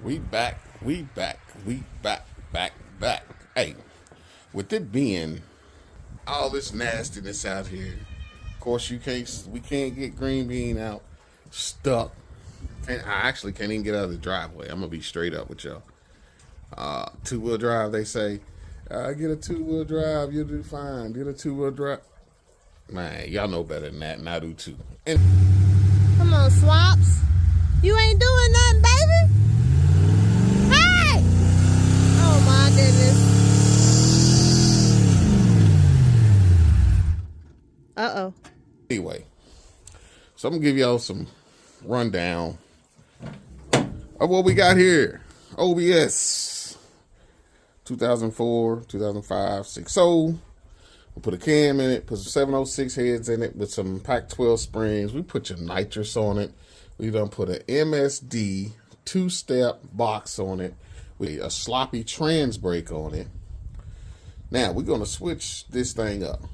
We back. Hey, with it being all this nastiness out here, of course we can't get Green Bean out, stuck. I actually can't even get out of the driveway. I'm gonna be straight up with y'all. Two-wheel drive, they say. Get a two-wheel drive, you'll do fine. Get a two-wheel drive. Man, y'all know better than that, and I do too. And come on, Swaps. You ain't doing nothing, baby. Hey! Oh my goodness. Uh-oh. Anyway, so I'm gonna give y'all some rundown of what we got here. OBS 2004, 2005, 6.0. We put a cam in it, put some 706 heads in it with some Pac 12 springs. We put your nitrous on it. We done put an MSD two-step box on it with a sloppy trans brake on it. Now we're gonna switch this thing up.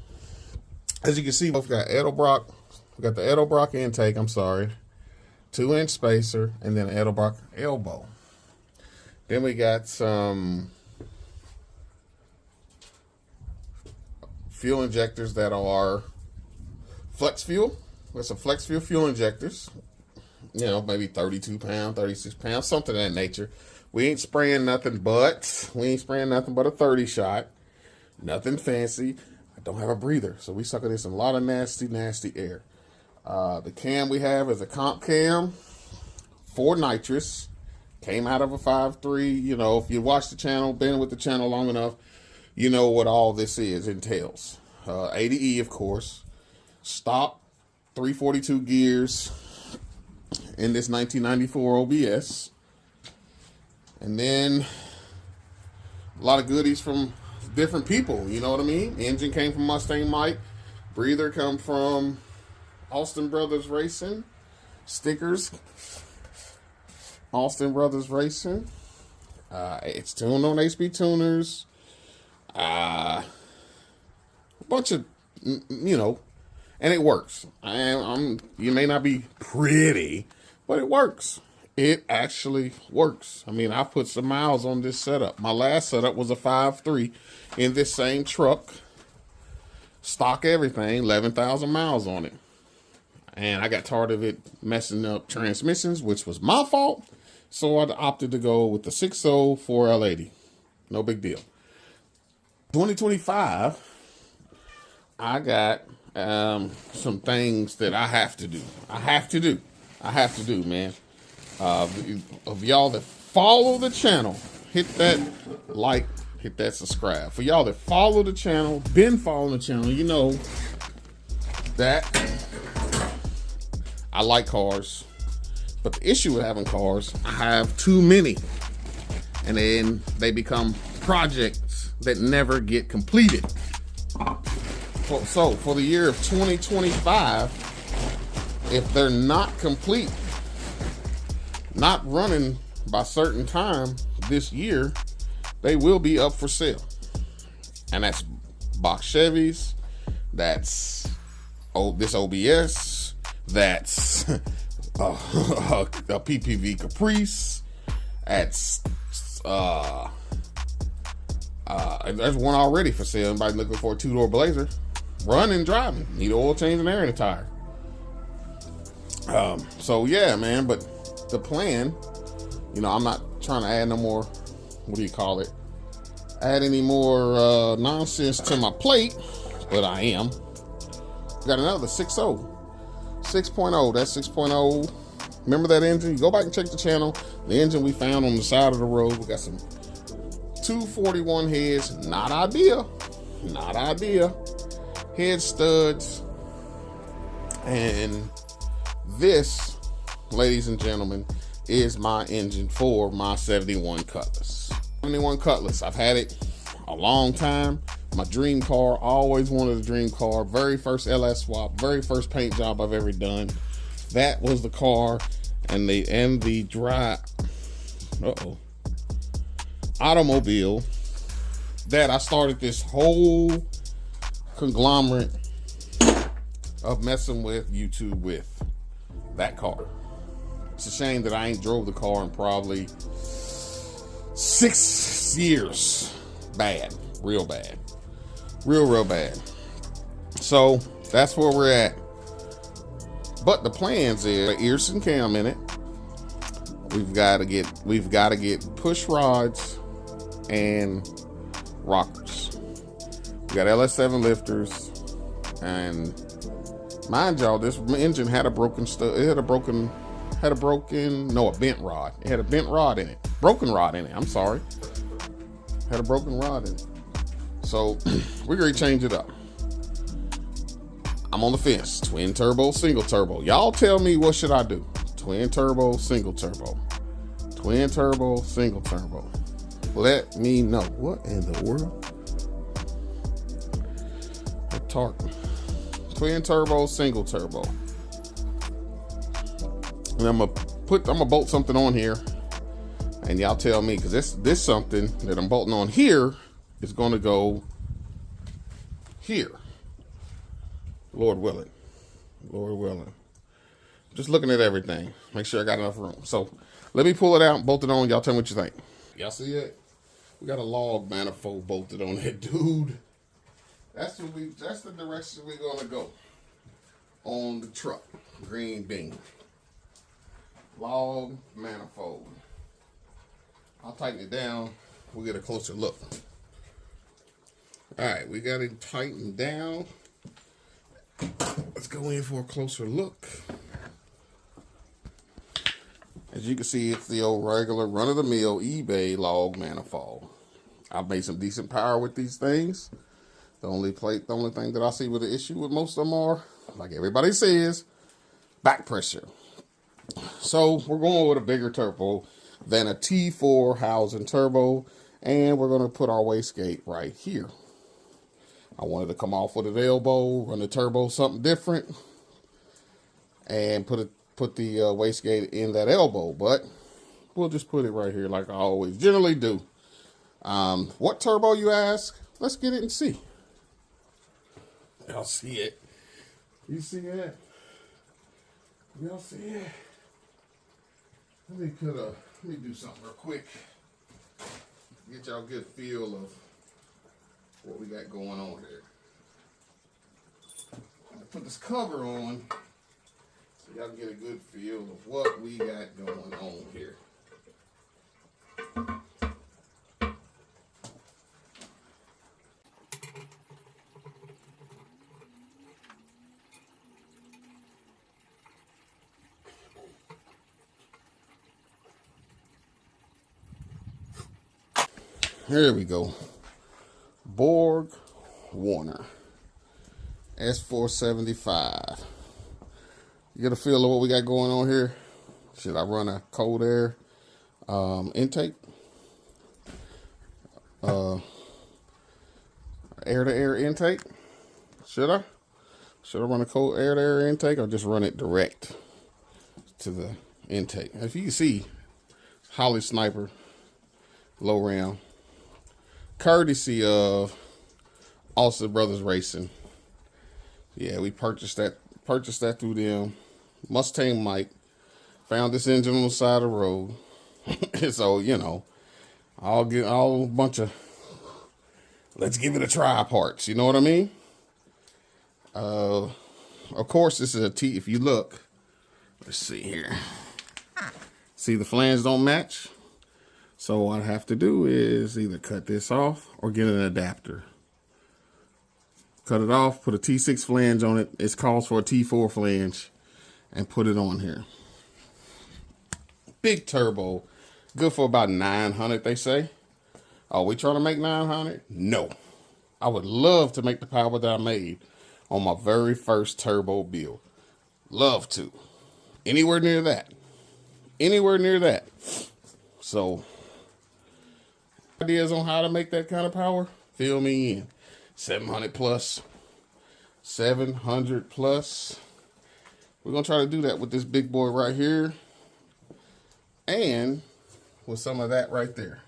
As you can see, we've got Edelbrock. We got the Edelbrock intake, 2-inch spacer, and then Edelbrock elbow. Then we got some fuel injectors that are flex fuel. There's some flex fuel injectors. You know, maybe 32 pounds, 36 pounds, something of that nature. We ain't spraying nothing but a 30 shot. Nothing fancy. I don't have a breather, so we sucking in some lot of nasty air. The cam we have is a comp cam for nitrous. Came out of a 5.3. You know, if you watch the channel, been with the channel long enough, you know what all this entails. 80E, of course. Stop 342 gears in this 1994 OBS. And then a lot of goodies from different people, you know what I mean? Engine came from Mustang Mike. Breather come from Austin Brothers Racing. Stickers, Austin Brothers Racing. It's tuned on HB Tuners. A bunch of, you know, and it works. You may not be pretty, but it works. It actually works. I mean, I put some miles on this setup. My last setup was a 5.3 in this same truck. Stock everything, 11,000 miles on it. And I got tired of it messing up transmissions, which was my fault. So I opted to go with the 6.0 4L80. No big deal. 2025, I got some things that I have to do. I have to do, man. Of y'all that follow the channel, hit that like, hit that subscribe. For y'all that follow the channel, been following the channel, you know that I like cars. But the issue with having cars, I have too many. And then they become projects that never get completed. So for the year of 2025, if they're not complete, not running by certain time this year, they will be up for sale. And that's box Chevys, that's this OBS, that's a PPV Caprice, that's there's one already for sale. Anybody looking for a two-door Blazer, running, driving, need oil change and air in the tire. So yeah, man, but the plan, you know, I'm not trying to add no more, add any more nonsense to my plate, but I am. Got another 6.0. That's 6.0. Remember that engine? You go back and check the channel. The engine we found on the side of the road. We got some 241 heads. Not ideal. Head studs. And this, ladies and gentlemen, is my engine for my 71 Cutlass. 71 Cutlass. I've had it a long time. My dream car. Always wanted a dream car. Very first LS swap. Very first paint job I've ever done. That was the car and the drive. Automobile that I started this whole conglomerate of messing with YouTube with. That car. It's a shame that I ain't drove the car in probably 6 years. Bad. Real bad. Real bad. So that's where we're at. But the plans is ears and cam in it. We've got to get push rods and rockers. We got LS7 lifters, and mind y'all, this engine had a bent rod. It had a bent rod in it. Broken rod in it. I'm sorry. Had a broken rod in it. So we're going to change it up. I'm on the fence. Twin turbo, single turbo. Y'all tell me, what should I do? Twin turbo, single turbo. Twin turbo, single turbo. Let me know. What in the world? A torque. Twin turbo, single turbo. And I'm gonna bolt something on here, and y'all tell me, because this something that I'm bolting on here is gonna go here. Lord willing. Lord willing. Just looking at everything. Make sure I got enough room. So let me pull it out, bolt it on. Y'all tell me what you think. Y'all see it? We got a log manifold bolted on it, dude. That's the direction we're gonna go on the truck. Green bean. Log manifold. I'll tighten it down. We'll get a closer look. All right, we got it tightened down. Let's go in for a closer look. As you can see, it's the old regular run-of-the-mill eBay log manifold. I've made some decent power with these things. The only thing that I see with the issue with most of them are, like everybody says, back pressure. So we're going with a bigger turbo than a T4 housing turbo, and we're going to put our wastegate right here. I wanted to come off with an elbow, run the turbo something different, and put the wastegate in that elbow, but we'll just put it right here like I always generally do. What turbo, you ask? Let's get it and see. Y'all see it? You see it? Y'all see it? Let me do something real quick. Get y'all a good feel of what we got going on here. I'm gonna put this cover on so y'all get a good feel of what we got going on here. Here we go. Borg Warner S475. You get a feel of what we got going on here? Should I run a cold air intake? Air-to-air intake? Should I? Should I run a cold air-to-air intake, or just run it direct to the intake? If you can see, Holly Sniper, low ram, courtesy of Austin Brothers Racing. Yeah, we purchased that through them. Mustang Mike found this engine on the side of the road. So, you know, I'll get a bunch of let's give it a try parts. You know what I mean? Of course, this is a T. If you look, let's see here. See, the flanges don't match. So what I have to do is either cut this off or get an adapter. Cut it off, put a T6 flange on it. It calls for a T4 flange, and put it on here. Big turbo. Good for about 900, they say. Are we trying to make 900? No. I would love to make the power that I made on my very first turbo build. Love to. Anywhere near that. Anywhere near that. So, ideas on how to make that kind of power? Fill me in. 700 plus. 700 plus. We're going to try to do that with this big boy right here. And with some of that right there.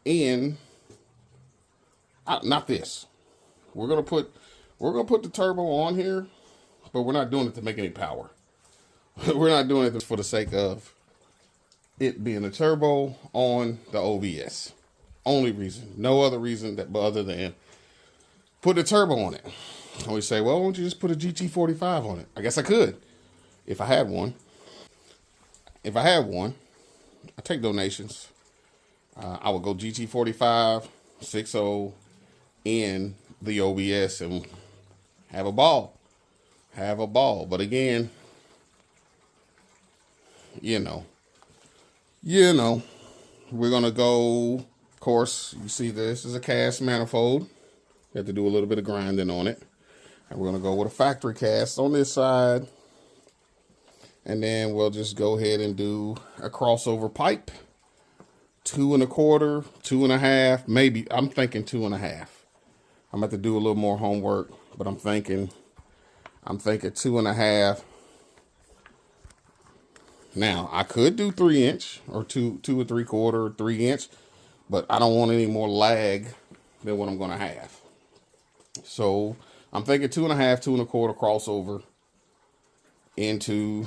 And not this. We're gonna put the turbo on here, but we're not doing it to make any power. We're not doing it for the sake of it being a turbo on the OBS. Only reason. No other reason that other than put a turbo on it. And we say, well, why don't you just put a GT45 on it? I guess I could if I had one. If I had one, I take donations. I would go GT45, 6.0 in the OBS and have a ball. Have a ball. But again, you know, we're going to go, of course, you see this is a cast manifold. You have to do a little bit of grinding on it. And we're going to go with a factory cast on this side. And then we'll just go ahead and do a crossover pipe. 2 1/4, 2 1/2, maybe. I'm thinking 2 1/2. I'm going to have to do a little more homework, but I'm thinking 2 1/2. Now, I could do 3-inch or 2 3/4, 3-inch, but I don't want any more lag than what I'm going to have. So I'm thinking 2 1/2, 2 1/4 crossover into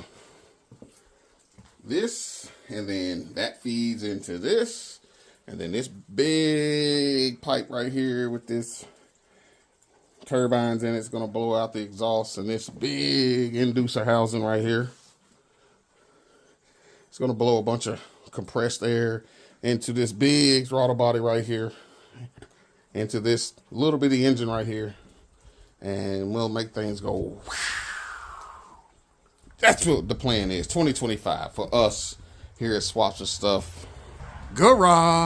this, and then that feeds into this, and then this big pipe right here with this turbines in it's going to blow out the exhaust, and this big inducer housing right here, it's going to blow a bunch of compressed air into this big throttle body right here, into this little bitty engine right here, and we'll make things go. That's what the plan is. 2025 for us here at Swaps and Stuff Garage.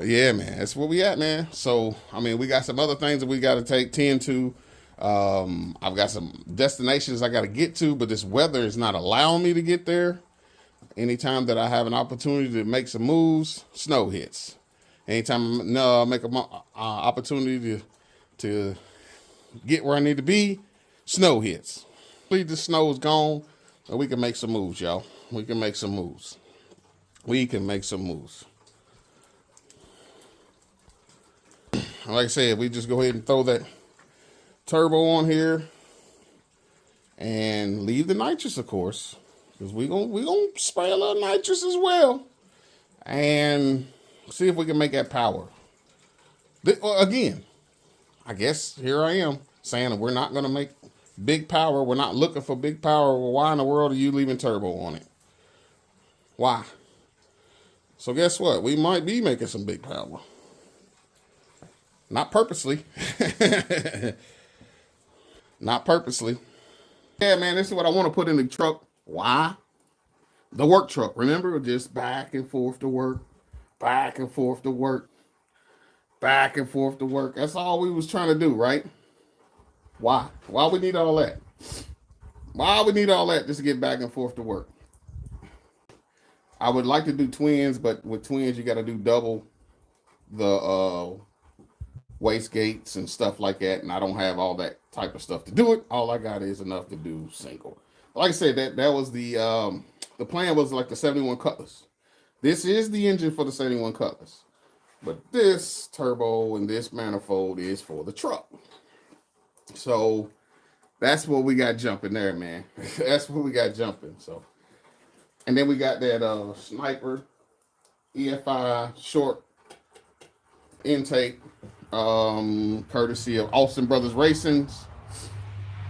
Yeah, man, that's where we at, man. So, I mean, we got some other things that we got to tend to. I've got some destinations I got to get to, but this weather is not allowing me to get there. Anytime that I have an opportunity to make some moves, snow hits. Anytime I make an opportunity to get where I need to be, snow hits. Please, the snow is gone, and we can make some moves, y'all. We can make some moves. We can make some moves. Like I said, we just go ahead and throw that turbo on here and leave the nitrous, of course, because we gonna spray a little nitrous as well, and see if we can make that power. Again, I guess here I am saying we're not gonna make big power. We're not looking for big power. Well, why in the world are you leaving turbo on it? Why? So guess what? We might be making some big power. Not purposely. Not purposely. Yeah, man, this is what I want to put in the truck. Why? The work truck. Remember? Just back and forth to work. Back and forth to work. Back and forth to work. That's all we was trying to do, right? Why? Why we need all that? Why we need all that just to get back and forth to work? I would like to do twins, but with twins, you got to do double the waste gates and stuff like that, and I don't have all that type of stuff to do it. All I got is enough to do single. Like I said, that was the plan was like the 71 Cutlass. This is the engine for the 71 Cutlass, but this turbo and this manifold is for the truck. So that's what we got jumping there, man. That's what we got jumping. So, and then we got that Sniper EFI short intake, courtesy of Austin Brothers Racings.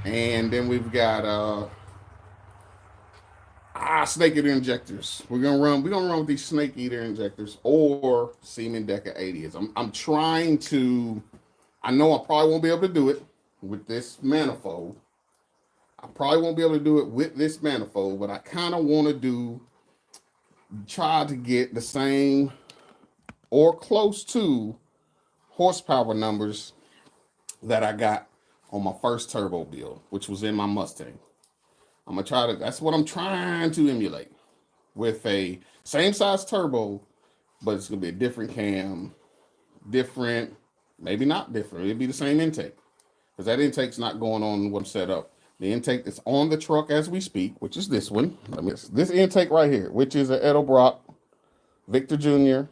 And then we've got snake eater injectors. We're gonna run with these snake eater injectors or Siemens Deca 80s. I'm trying to. I know I probably won't be able to do it with this manifold. I probably won't be able to do it with this manifold, but I kind of want to try to get the same or close to horsepower numbers that I got on my first turbo build, which was in my Mustang. I'm gonna try to. That's what I'm trying to emulate with a same size turbo, but it's gonna be a different cam, different, maybe not different. It'll be the same intake, because that intake's not going on what I'm set up. The intake that's on the truck as we speak, which is this one. This intake right here, which is an Edelbrock Victor Jr.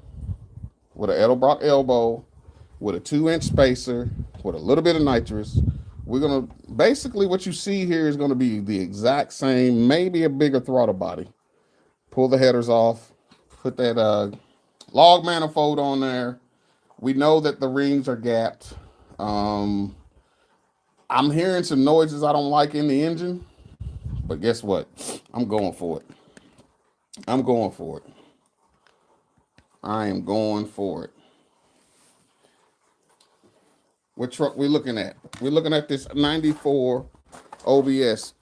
with an Edelbrock elbow, with a 2-inch spacer, with a little bit of nitrous, we're gonna basically what you see here is gonna be the exact same, maybe a bigger throttle body. Pull the headers off, put that log manifold on there. We know that the rings are gapped. I'm hearing some noises I don't like in the engine, but guess what? I'm going for it. I'm going for it. I am going for it. What truck we looking at? We're looking at this 94 OBS,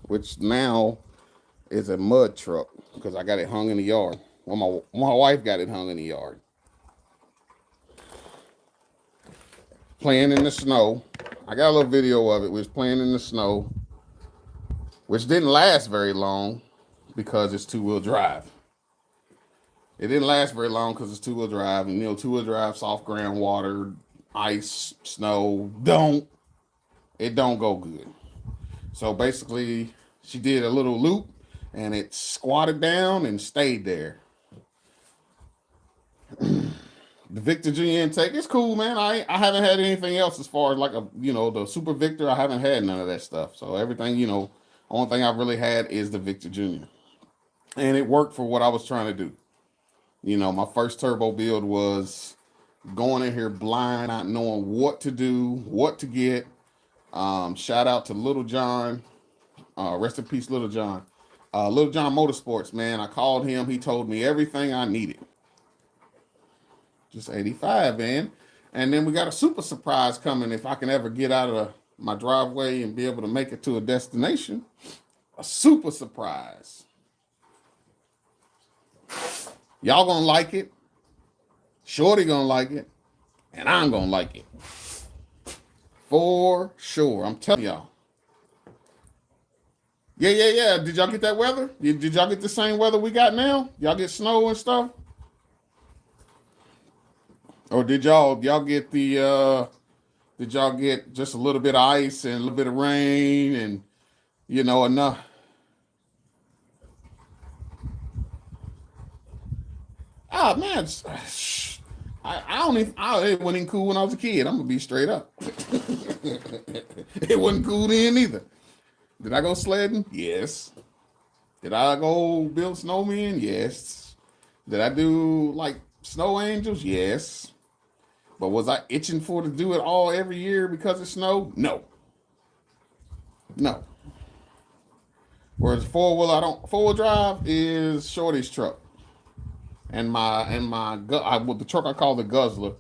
which now is a mud truck because I got it hung in the yard. Well, my wife got it hung in the yard. Playing in the snow. I got a little video of it. We was playing in the snow, which didn't last very long because it's two-wheel drive. It didn't last very long because it's two-wheel drive. And, you know, two-wheel drive, soft ground, water, ice, snow, it don't go good. So basically, she did a little loop, and it squatted down and stayed there. The Victor Jr. intake, it's cool, man. I haven't had anything else as far as like the Super Victor. I haven't had none of that stuff. So everything, only thing I've really had is the Victor Jr. And it worked for what I was trying to do. My first turbo build was going in here blind, not knowing what to do, what to get. Shout out to Little John. Rest in peace, Little John. Little John Motorsports, man. I called him. He told me everything I needed. Just 85, man. And then we got a super surprise coming if I can ever get out of my driveway and be able to make it to a destination. A super surprise. Y'all gonna like it. Shorty gonna like it. And I'm gonna like it. For sure. I'm telling y'all. Yeah. Did y'all get that weather? Did y'all get the same weather we got now? Y'all get snow and stuff? Or did y'all get did y'all get just a little bit of ice and a little bit of rain and enough? Oh man, it wasn't even cool when I was a kid. I'm gonna be straight up. It wasn't cool then either. Did I go sledding? Yes. Did I go build snowmen? Yes. Did I do like snow angels? Yes. But was I itching to do it all every year because of snow? No. Whereas four-wheel drive is Shorty's truck. And the truck I call the Guzzler,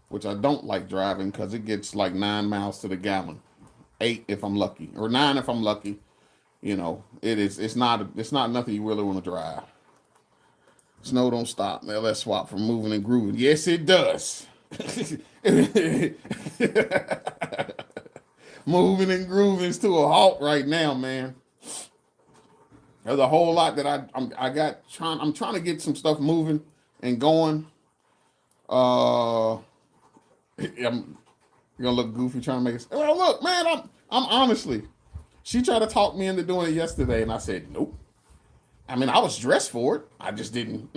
which I don't like driving because it gets like 9 miles to the gallon. 8 if I'm lucky, or 9 if I'm lucky. It's not nothing you really want to drive. Snow don't stop. Now let's swap from moving and grooving. Yes, it does. Moving and grooving is to a halt right now, man. There's a whole lot that I'm trying to get some stuff moving and going. I'm gonna look goofy trying to make it. Well, look, man, I'm honestly. She tried to talk me into doing it yesterday, and I said nope. I mean, I was dressed for it. I just didn't.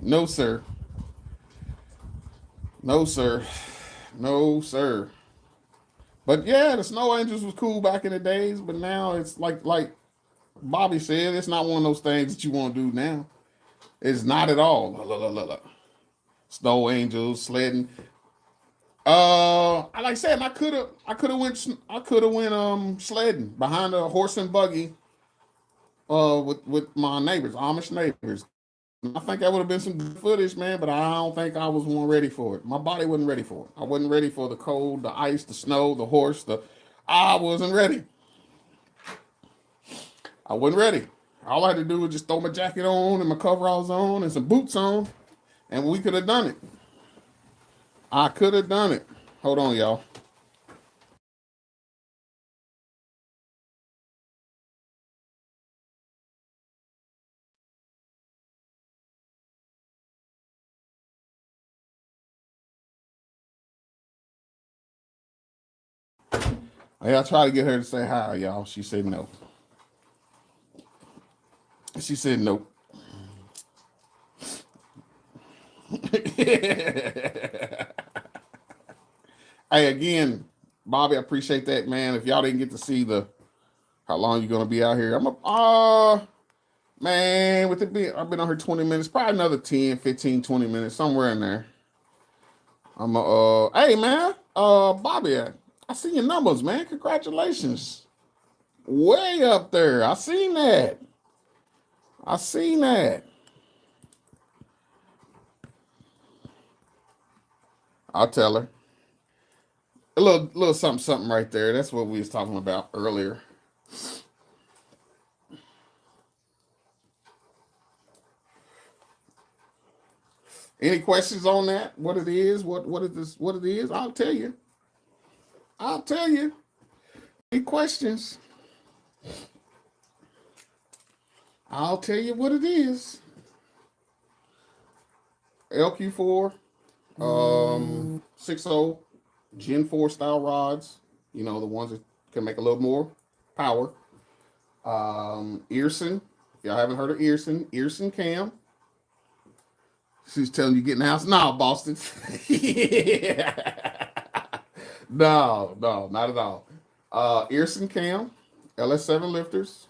No, sir. No, sir. No, sir. But yeah, the Snow Angels was cool back in the days, but now it's like Bobby said, it's not one of those things that you want to do now. It's not at all. Snow Angels, sledding. Like I said, I could have went sledding behind a horse and buggy with my neighbors, Amish neighbors. I think that would have been some good footage, man, but I don't think I was ready for it. My body wasn't ready for it. I wasn't ready for the cold, the ice, the snow, the horse. I wasn't ready. I wasn't ready. All I had to do was just throw my jacket on and my coveralls on and some boots on, and we could have done it. I could have done it. Hold on, y'all. I tried to get her to say hi, y'all. She said no. She said nope. Hey, again, Bobby, I appreciate that, man. If y'all didn't get to see how long you're gonna be out here, man, with it being, I've been on here 20 minutes, probably another 10, 15, 20 minutes, somewhere in there. Hey man, Bobby, I see your numbers, man. Congratulations. Way up there. I seen that. I'll tell her. A little something right there. That's what we was talking about earlier. Any questions on that? What it is? What it is? I'll tell you. Any questions? I'll tell you what it is. LQ4, 6.0, Gen 4 style rods. You know, the ones that can make a little more power. Earson. If y'all haven't heard of Earson cam. She's telling you get in the house. No, Boston. No, not at all. Earson cam, LS7 lifters.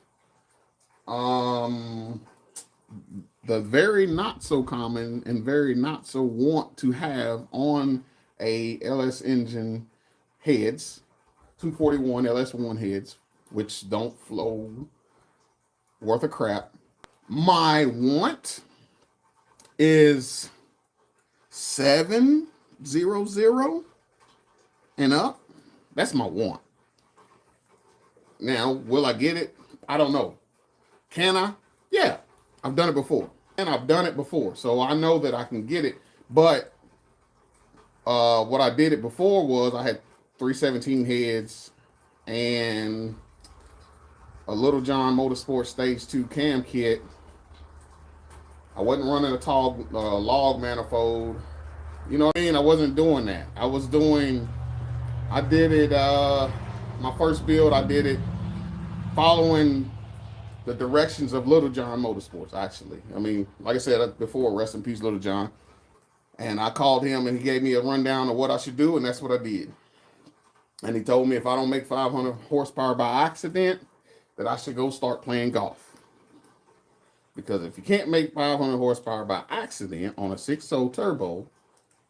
The very not so common and very not so want to have on a LS engine heads, 241 LS1 heads, which don't flow worth a crap. My want is 700 and up. That's my want. Now, will I get it? I don't know. Can I? Yeah, I've done it before. So I know that I can get it. But what I did it before was I had 317 heads and a Little John Motorsport Stage 2 cam kit. I wasn't running a tall log manifold. You know what I mean? I wasn't doing that. I did it, my first build, I did it following the directions of Little John Motorsports, actually. I mean, like I said before, rest in peace, Little John. And I called him and he gave me a rundown of what I should do, and that's what I did. And he told me if I don't make 500 horsepower by accident, that I should go start playing golf. Because if you can't make 500 horsepower by accident on a 6.0 turbo,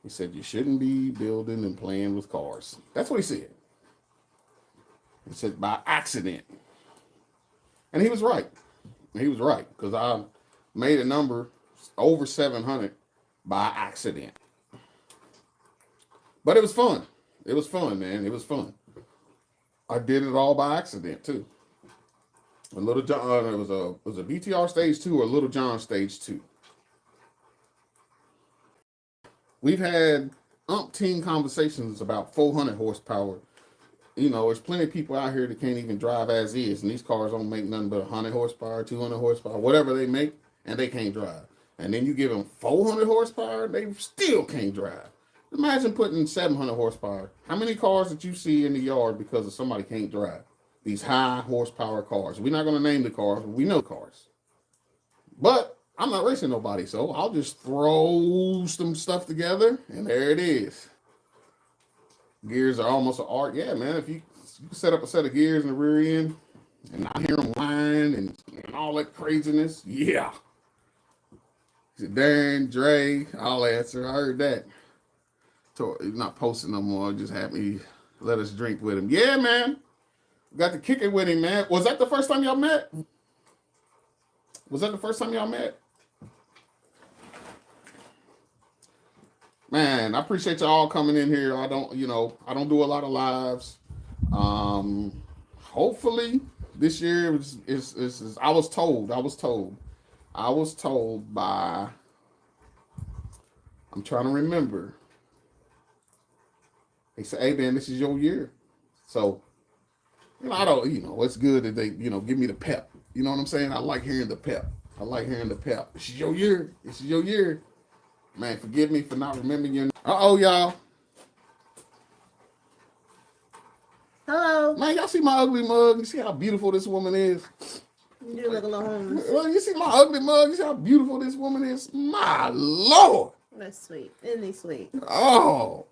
he said you shouldn't be building and playing with cars. That's what he said. He said by accident. And he was right. Because I made a number over 700 by accident. But it was fun. Man. It was fun. I did it all by accident too. A Little John, it was a BTR Stage 2 or Little John Stage 2. We've had umpteen conversations about 400 horsepower. You know, there's plenty of people out here that can't even drive as is, and these cars don't make nothing but 100 horsepower, 200 horsepower, whatever they make, and they can't drive. And then you give them 400 horsepower, they still can't drive. Imagine putting 700 horsepower. How many cars did you see in the yard because of somebody can't drive? These high horsepower cars. We're not going to name the cars, but we know cars. But I'm not racing nobody, so I'll just throw some stuff together, and there it is. Gears are almost an art. Yeah, man, if you set up a set of gears in the rear end and not hear them whine and all that craziness, yeah. Darren, Dre, I'll answer. I heard that. So he's not posting no more. Just happy let us drink with him. Yeah, man. Got to kick it with him, man. Was that the first time y'all met? Man, I appreciate y'all coming in here. I don't do a lot of lives. Hopefully this year is I was told by, I'm trying to remember. They said, hey man, this is your year. So, it's good that they, give me the pep. You know what I'm saying? I like hearing the pep. This is your year. Man, forgive me for not remembering your. Y'all. Hello. Man, y'all see my ugly mug? You see how beautiful this woman is? You look a little homeless. Well, you see my ugly mug? You see how beautiful this woman is? My Lord. That's sweet. Isn't he sweet? Oh.